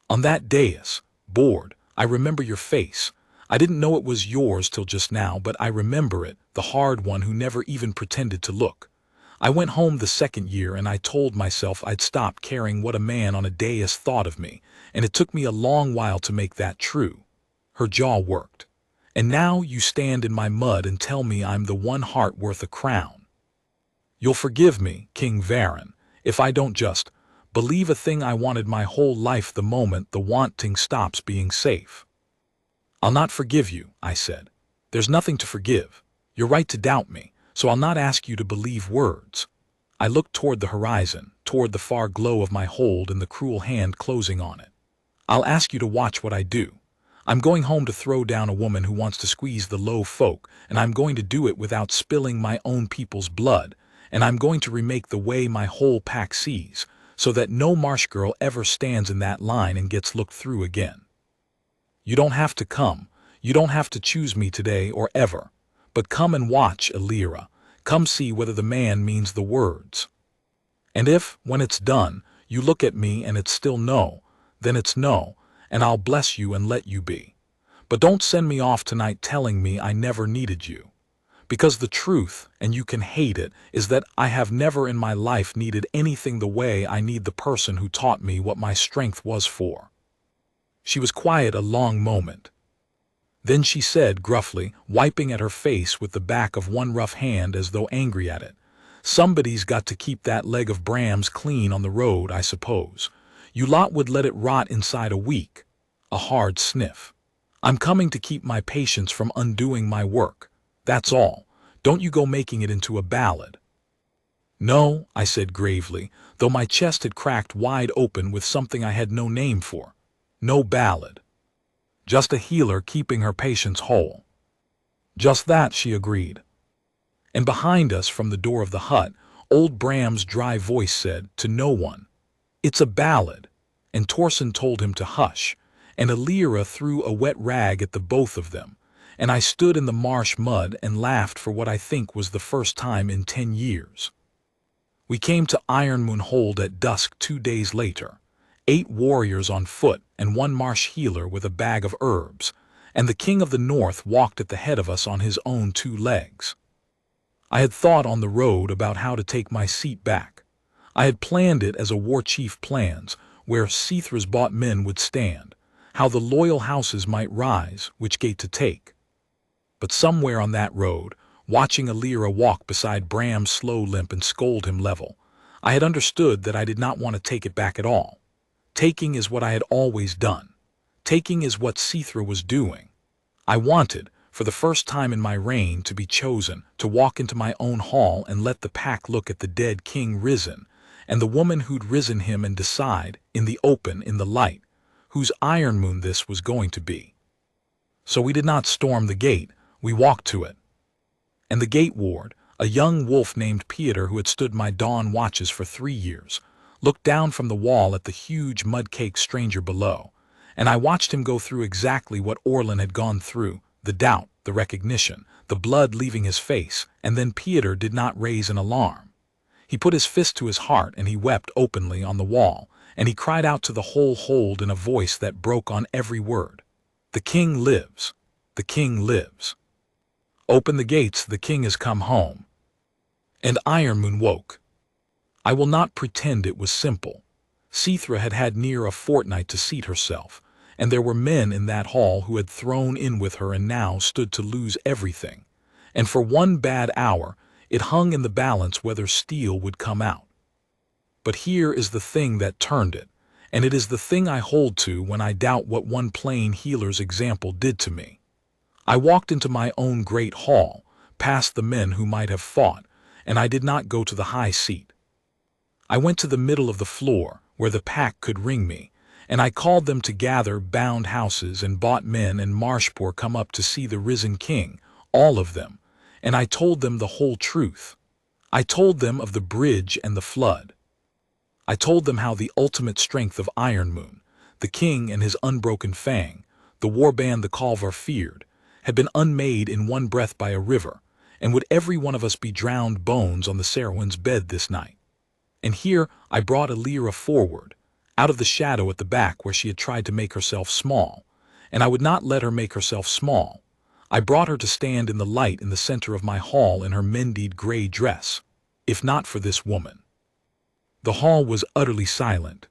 On that dais, bored, I remember your face. I didn't know it was yours till just now, but I remember it, the hard one who never even pretended to look. I went home the 2nd year and I told myself I'd stop caring what a man on a dais thought of me, and it took me a long while to make that true. Her jaw worked. And now you stand in my mud and tell me I'm the one heart worth a crown. You'll forgive me, King Varen, if I don't just believe a thing I wanted my whole life the moment the wanting stops being safe. I'll not forgive you, I said. There's nothing to forgive. You're right to doubt me, so I'll not ask you to believe words. I looked toward the horizon, toward the far glow of my hold and the cruel hand closing on it. I'll ask you to watch what I do. I'm going home to throw down a woman who wants to squeeze the low folk, and I'm going to do it without spilling my own people's blood, and I'm going to remake the way my whole pack sees, so that no marsh girl ever stands in that line and gets looked through again. You don't have to come. You don't have to choose me today or ever. But come and watch, Alira. Come see whether the man means the words. And if, when it's done, you look at me and it's still no, then it's no, and I'll bless you and let you be. But don't send me off tonight telling me I never needed you. Because the truth, and you can hate it, is that I have never in my life needed anything the way I need the person who taught me what my strength was for. She was quiet a long moment. Then she said gruffly, wiping at her face with the back of one rough hand as though angry at it, "Somebody's got to keep that leg of Bram's clean on the road, I suppose. You lot would let it rot inside a week." A hard sniff. "I'm coming to keep my patients from undoing my work. That's all. Don't you go making it into a ballad." "No," I said gravely, though my chest had cracked wide open with something I had no name for. "No ballad. Just a healer keeping her patients whole." "Just that," she agreed. And behind us, from the door of the hut, old Bram's dry voice said, to no one, "It's a ballad," and Torson told him to hush, and Alira threw a wet rag at the both of them, and I stood in the marsh mud and laughed for what I think was the first time in 10 years. We came to Ironmoon Hold at dusk 2 days later, 8 warriors on foot and 1 marsh healer with a bag of herbs, and the King of the North walked at the head of us on his own 2 legs. I had thought on the road about how to take my seat back. I had planned it as a war chief plans, where Sethra's bought men would stand, how the loyal houses might rise, which gate to take. But somewhere on that road, watching Alira walk beside Bram's slow limp and scold him level, I had understood that I did not want to take it back at all. Taking is what I had always done. Taking is what Sethra was doing. I wanted, for the first time in my reign, to be chosen, to walk into my own hall and let the pack look at the dead king risen, and the woman who'd risen him, and decide, in the open, in the light, whose Ironmoon this was going to be. So we did not storm the gate, we walked to it. And the gate ward, a young wolf named Peter who had stood my dawn watches for 3 years, looked down from the wall at the huge mud-caked stranger below, and I watched him go through exactly what Orlin had gone through, the doubt, the recognition, the blood leaving his face, and then Peter did not raise an alarm. He put his fist to his heart and he wept openly on the wall, and he cried out to the whole hold in a voice that broke on every word, "The king lives! The king lives! Open the gates, the king has come home." And Ironmoon woke. I will not pretend it was simple. Sethra had had near a fortnight to seat herself, and there were men in that hall who had thrown in with her and now stood to lose everything. And for 1 bad hour, it hung in the balance whether steel would come out. But here is the thing that turned it, and it is the thing I hold to when I doubt what one plain healer's example did to me. I walked into my own great hall, past the men who might have fought, and I did not go to the high seat. I went to the middle of the floor, where the pack could ring me, and I called them to gather bound houses and bought men and marshpoor come up to see the risen king, all of them, and I told them the whole truth. I told them of the bridge and the flood. I told them how the ultimate strength of Ironmoon, the king and his unbroken fang, the warband the Kalvar feared, had been unmade in one breath by a river, and would every one of us be drowned bones on the Sarwin's bed this night. And here I brought Alira forward, out of the shadow at the back where she had tried to make herself small, and I would not let her make herself small. I brought her to stand in the light in the center of my hall in her mendied gray dress, if not for this woman. The hall was utterly silent.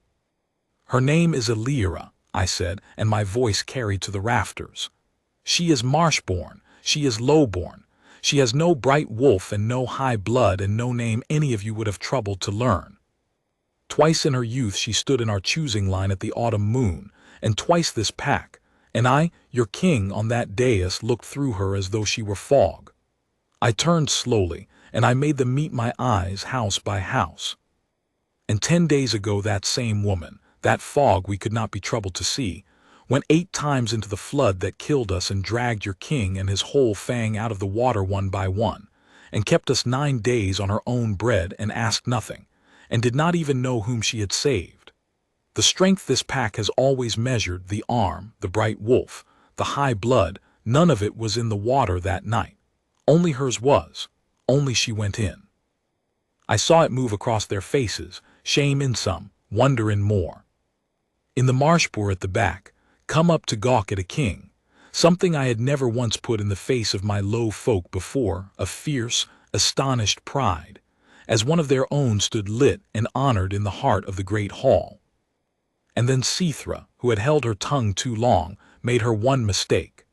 "Her name is Alira," I said, and my voice carried to the rafters. "She is marshborn, she is lowborn, she has no bright wolf and no high blood and no name any of you would have troubled to learn. Twice in her youth she stood in our choosing line at the autumn moon, and twice this pack, and I, your king on that dais, looked through her as though she were fog. I turned slowly, and I made them meet my eyes house by house. And 10 days ago that same woman, that fog we could not be troubled to see, went 8 times into the flood that killed us and dragged your king and his whole fang out of the water one by one, and kept us 9 days on her own bread and asked nothing, and did not even know whom she had saved. The strength this pack has always measured, the arm, the bright wolf, the high blood, none of it was in the water that night. Only hers was. Only she went in. I saw it move across their faces, shame in some, wonder in more. In the marshpoor at the back, come up to gawk at a king, something I had never once put in the face of my low folk before, a fierce, astonished pride, as one of their own stood lit and honored in the heart of the great hall. And then Sithra, who had held her tongue too long, made her one mistake.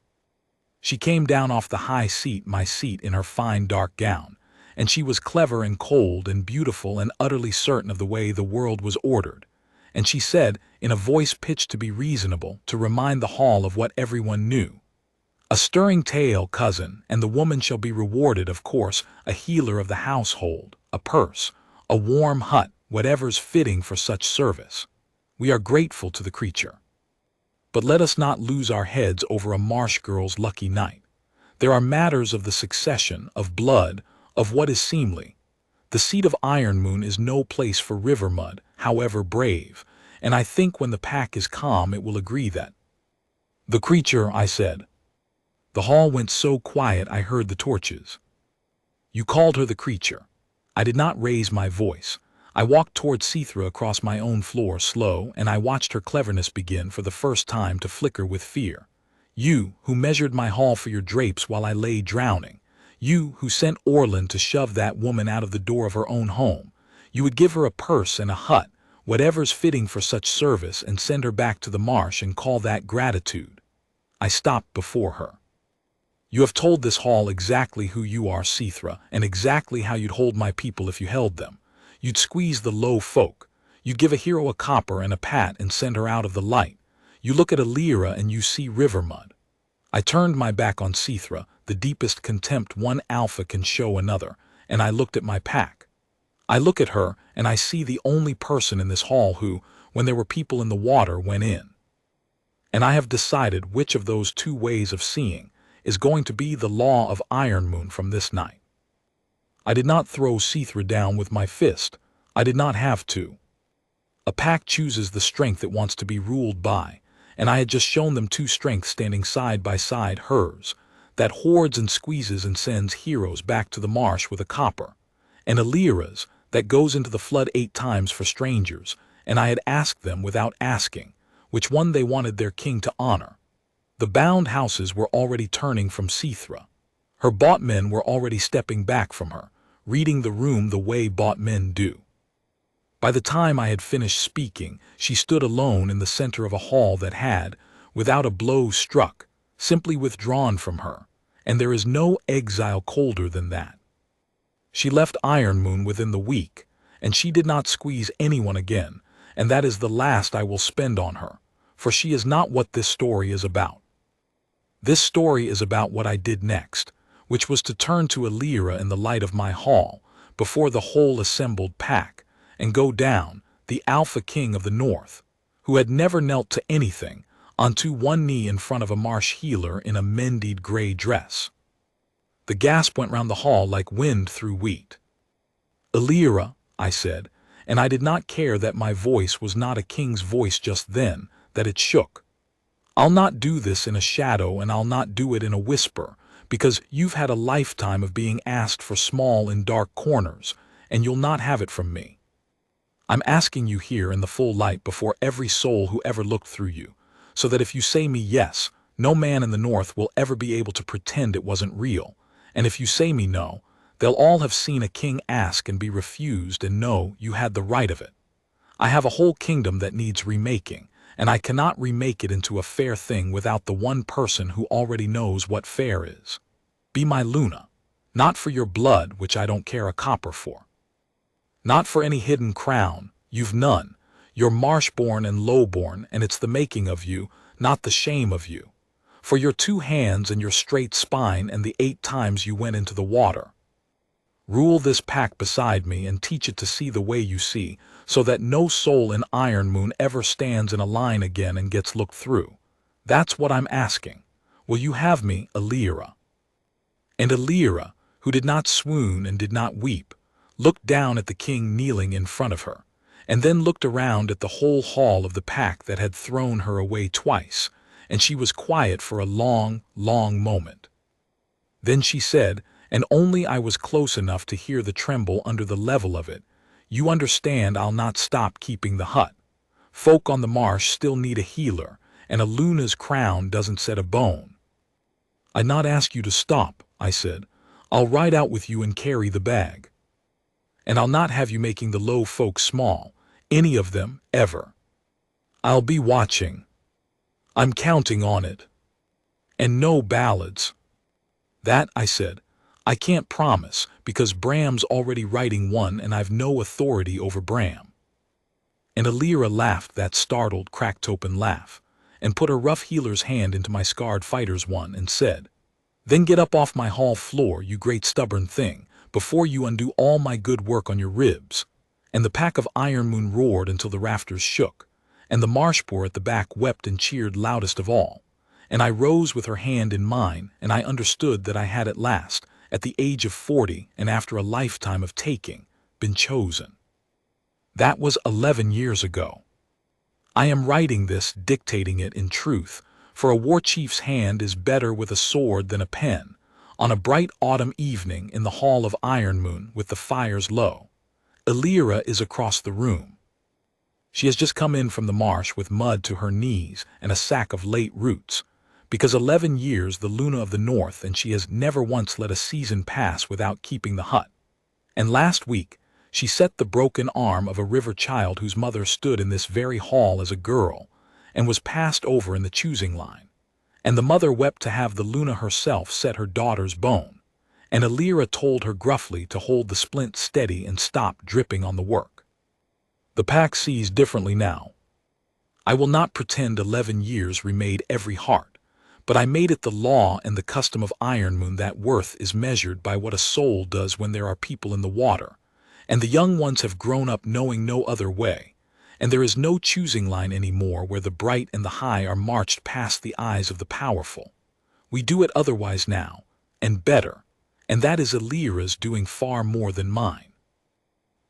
She came down off the high seat, my seat, in her fine dark gown, and she was clever and cold and beautiful and utterly certain of the way the world was ordered, and she said, in a voice pitched to be reasonable, to remind the hall of what everyone knew, "A stirring tale, cousin, and the woman shall be rewarded, of course, a healer of the household, a purse, a warm hut, whatever's fitting for such service. We are grateful to the creature. But let us not lose our heads over a marsh girl's lucky night. There are matters of the succession, of blood, of what is seemly. The seat of Ironmoon is no place for river mud, however brave, and I think when the pack is calm it will agree that." "The creature," I said. The hall went so quiet I heard the torches. "You called her the creature." I did not raise my voice. I walked toward Sithra across my own floor, slow, and I watched her cleverness begin for the first time to flicker with fear. "You, who measured my hall for your drapes while I lay drowning. You, who sent Orland to shove that woman out of the door of her own home. You would give her a purse and a hut, whatever's fitting for such service, and send her back to the marsh and call that gratitude." I stopped before her. "You have told this hall exactly who you are, Sithra, and exactly how you'd hold my people if you held them. You'd squeeze the low folk. You'd give a hero a copper and a pat and send her out of the light. You look at a lira and you see river mud." I turned my back on Sithra, the deepest contempt one alpha can show another, and I looked at my pack. I look at her, and I see the only person in this hall who, when there were people in the water, went in. And I have decided which of those two ways of seeing is going to be the law of Ironmoon from this night. I did not throw Sithra down with my fist. I did not have to. A pack chooses the strength it wants to be ruled by, and I had just shown them two strengths standing side by side, hers, that hoards and squeezes and sends heroes back to the marsh with a copper, and Alira's, that goes into the flood 8 times for strangers, and I had asked them without asking, which one they wanted their king to honor. The bound houses were already turning from Sithra. Her bought men were already stepping back from her, reading the room the way bought men do. By the time I had finished speaking, she stood alone in the center of a hall that had, without a blow struck, simply withdrawn from her, and there is no exile colder than that. She left Ironmoon within the week, and she did not squeeze anyone again, and that is the last I will spend on her, for she is not what this story is about. This story is about what I did next, which was to turn to Alira in the light of my hall, before the whole assembled pack, and go down, the Alpha King of the North, who had never knelt to anything, onto one knee in front of a marsh healer in a mendied gray dress. The gasp went round the hall like wind through wheat. "Alira," I said, and I did not care that my voice was not a king's voice just then, that it shook. "I'll not do this in a shadow, and I'll not do it in a whisper, because you've had a lifetime of being asked for small and dark corners, and you'll not have it from me. I'm asking you here in the full light before every soul who ever looked through you, so that if you say me yes, no man in the North will ever be able to pretend it wasn't real, and if you say me no, they'll all have seen a king ask and be refused and know you had the right of it. I have a whole kingdom that needs remaking, and I cannot remake it into a fair thing without the one person who already knows what fair is. Be my Luna, not for your blood, which I don't care a copper for. Not for any hidden crown, you've none. You're marsh-born and low-born, and it's the making of you, not the shame of you. For your 2 hands and your straight spine and the 8 times you went into the water. Rule this pack beside me and teach it to see the way you see, so that no soul in Ironmoon ever stands in a line again and gets looked through. That's what I'm asking. Will you have me, Alira?" And Alira, who did not swoon and did not weep, looked down at the king kneeling in front of her, and then looked around at the whole hall of the pack that had thrown her away twice, and she was quiet for a long, long moment. Then she said, and only I was close enough to hear the tremble under the level of it, "You understand I'll not stop keeping the hut. Folk on the marsh still need a healer, and a Luna's crown doesn't set a bone." "I'd not ask you to stop," I said. "I'll ride out with you and carry the bag. And I'll not have you making the low folk small, any of them, ever. I'll be watching. I'm counting on it. And no ballads." "That," I said, "I can't promise, because Bram's already writing one and I've no authority over Bram." And Alira laughed that startled, cracked-open laugh, and put her rough healer's hand into my scarred fighter's one and said, "Then get up off my hall floor, you great stubborn thing, before you undo all my good work on your ribs." And the pack of Ironmoon roared until the rafters shook, and the marshpoor at the back wept and cheered loudest of all. And I rose with her hand in mine, and I understood that I had at last, at the age of 40 and after a lifetime of taking, been chosen. That was 11 years ago. I am writing this, dictating it in truth, for a war chief's hand is better with a sword than a pen, on a bright autumn evening in the hall of Ironmoon with the fires low. Alira is across the room. She has just come in from the marsh with mud to her knees and a sack of late roots, because 11 years the Luna of the North, and she has never once let a season pass without keeping the hut. And last week she set the broken arm of a river child whose mother stood in this very hall as a girl, and was passed over in the choosing line. And the mother wept to have the Luna herself set her daughter's bone, and Alira told her gruffly to hold the splint steady and stop dripping on the work. The pack sees differently now. I will not pretend 11 years remade every heart, but I made it the law and the custom of Ironmoon that worth is measured by what a soul does when there are people in the water, and the young ones have grown up knowing no other way, and there is no choosing line any more where the bright and the high are marched past the eyes of the powerful. We do it otherwise now, and better, and that is Alira's doing far more than mine.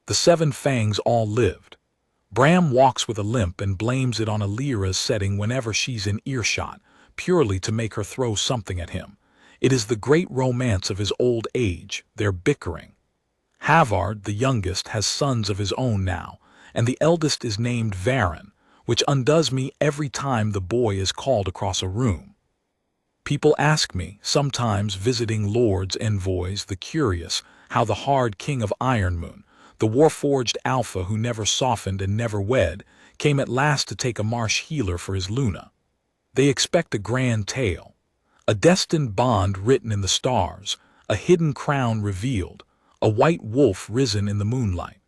The Seven Fangs all lived. Bram walks with a limp and blames it on Alira's setting whenever she's in earshot, purely to make her throw something at him. It is the great romance of his old age, their bickering. Havard, the youngest, has sons of his own now, and the eldest is named Varin, which undoes me every time the boy is called across a room. People ask me, sometimes visiting lords, envoys, the curious, how the hard king of Ironmoon, the war-forged alpha who never softened and never wed, came at last to take a marsh healer for his Luna. They expect a grand tale, a destined bond written in the stars, a hidden crown revealed, a white wolf risen in the moonlight.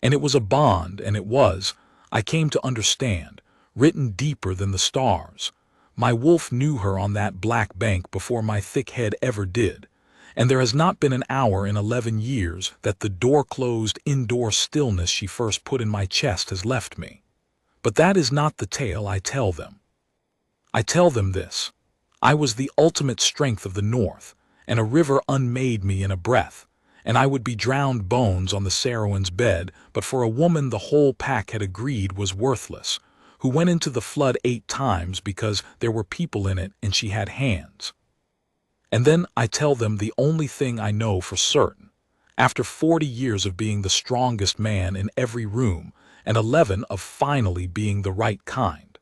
And it was a bond, and it was, I came to understand, written deeper than the stars. My wolf knew her on that black bank before my thick head ever did, and there has not been an hour in 11 years that the door-closed indoor stillness she first put in my chest has left me. But that is not the tale I tell them. I tell them this: I was the ultimate strength of the North, and a river unmade me in a breath, and I would be drowned bones on the Sarrowan's bed, but for a woman the whole pack had agreed was worthless, who went into the flood 8 times because there were people in it and she had hands. And then I tell them the only thing I know for certain, after 40 years of being the strongest man in every room, and 11 of finally being the right kind.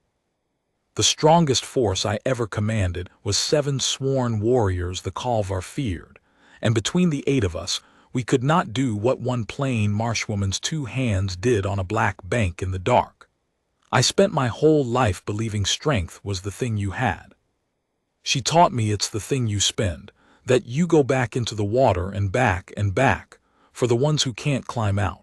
The strongest force I ever commanded was 7 sworn warriors the Kalvar feared, and between the 8 of us, we could not do what one plain marshwoman's 2 hands did on a black bank in the dark. I spent my whole life believing strength was the thing you had. She taught me it's the thing you spend, that you go back into the water and back, for the ones who can't climb out.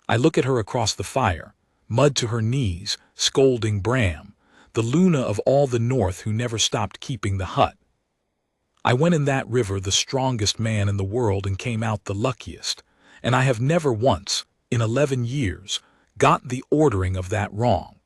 I look at her across the fire, mud to her knees, scolding Bram, the Luna of all the North who never stopped keeping the hut. I went in that river the strongest man in the world and came out the luckiest, and I have never once, in 11 years, got the ordering of that wrong.